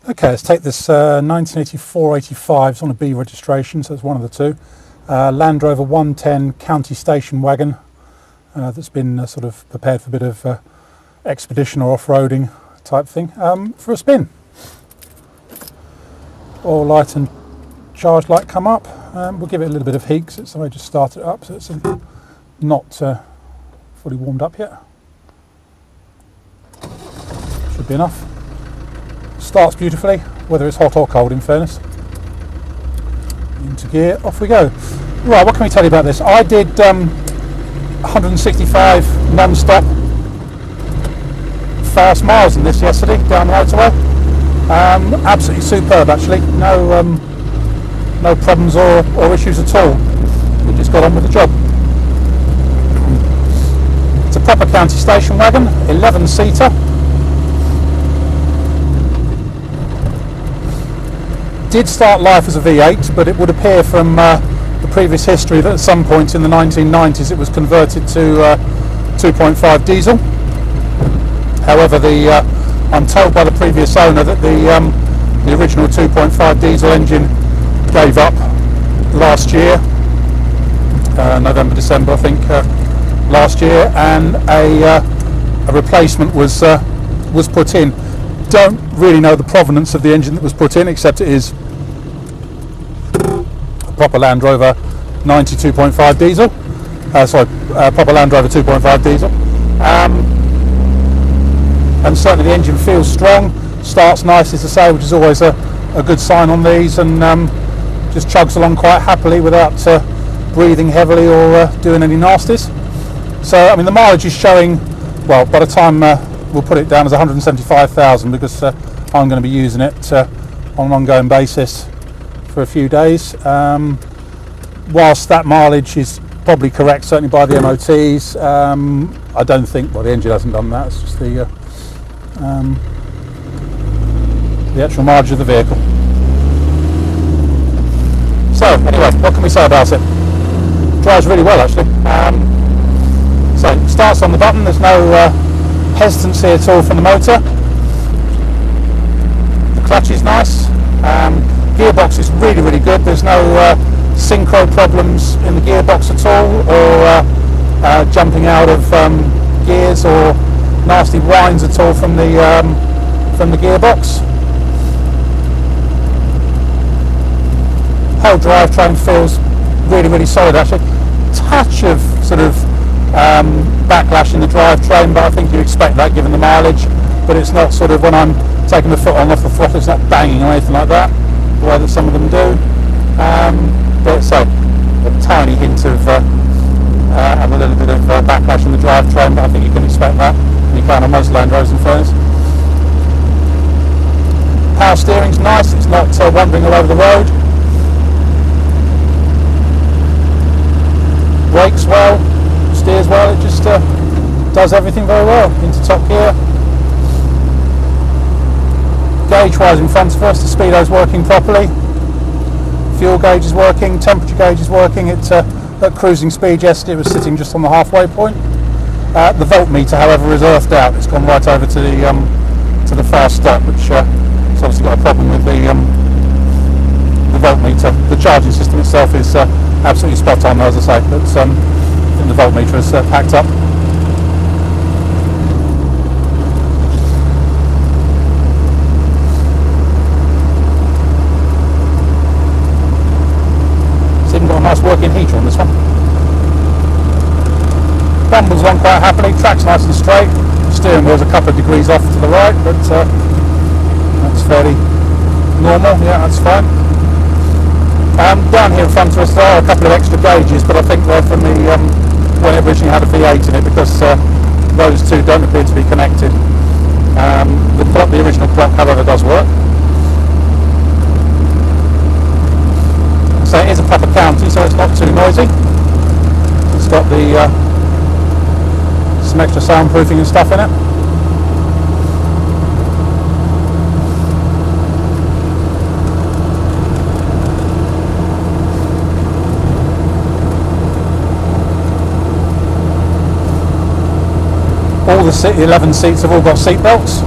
Okay, let's take this 1984-85. It's on a B registration, so it's one of the two. Land Rover 110 county station wagon that's been sort of prepared for a bit of expedition or off-roading type thing for a spin. All light and charge light come up. We'll give it a little bit of heat because I just started it up, so it's not fully warmed up yet. Should be enough. Starts beautifully, whether it's hot or cold in fairness. Into gear, off we go. Right, what can we tell you about this? I did 165 non-stop fast miles in this yesterday down the motorway. Absolutely superb actually, no problems or issues at all. We just got on with the job. It's a proper county station wagon, 11-seater. Did start life as a V8, but it would appear from the previous history that at some point in the 1990s it was converted to 2.5 diesel. However, I'm told by the previous owner that the original 2.5 diesel engine gave up last year, November, December I think, last year, and a replacement was put in. Don't really know the provenance of the engine that was put in, except it is a proper Land Rover 92.5 diesel. Proper Land Rover 2.5 diesel. And certainly the engine feels strong, starts nice as I say, which is always a good sign on these, and just chugs along quite happily without breathing heavily or doing any nasties. So I mean the mileage is showing, well, by the time we'll put it down as 175,000 because I'm going to be using it on an ongoing basis for a few days. Whilst that mileage is probably correct, certainly by the MOTs, I don't think, well, the engine hasn't done that, it's just the actual mileage of the vehicle. So anyway, what can we say about it? Drives really well actually. So it starts on the button, there's no hesitancy at all from the motor. The clutch is nice. Gearbox is really good. There's no synchro problems in the gearbox at all, or jumping out of gears, or nasty whines at all from the gearbox. Whole drivetrain feels really solid actually. Touch of sort of backlash in the drivetrain, but I think you expect that given the mileage, but it's not sort of when I'm taking the foot on off the throttle, it's not banging or anything like that, the way that some of them do. But so a tiny hint of and a little bit of backlash in the drivetrain, but I think you can expect that. You can on most Land Rovers and Ferns. Power steering's nice, it's not wandering all over the road. Brakes well, steers well, it just does everything very well. Into top gear. Gauge wise in front of us, the speedo's working properly. Fuel gauge is working, temperature gauge is working. It's at cruising speed yesterday, it was sitting just on the halfway point. The voltmeter, however, is earthed out. It's gone right over to the fast stop, which has obviously got a problem with the voltmeter. The charging system itself is absolutely spot on, as I say, but I think the voltmeter is packed up. It's even got a nice working heater on this one. Bumbles along quite happily, track's nice and straight. Steering wheel's a couple of degrees off to the right, but that's fairly normal, yeah, that's fine. Down here in front of us there are a couple of extra gauges, but I think they're from the when it originally had a V8 in it, because those two don't appear to be connected. The original clock, however, does work. So it is a proper county, so it's not too noisy. It's got the some extra soundproofing and stuff in it. All the 11 seats have all got seat belts.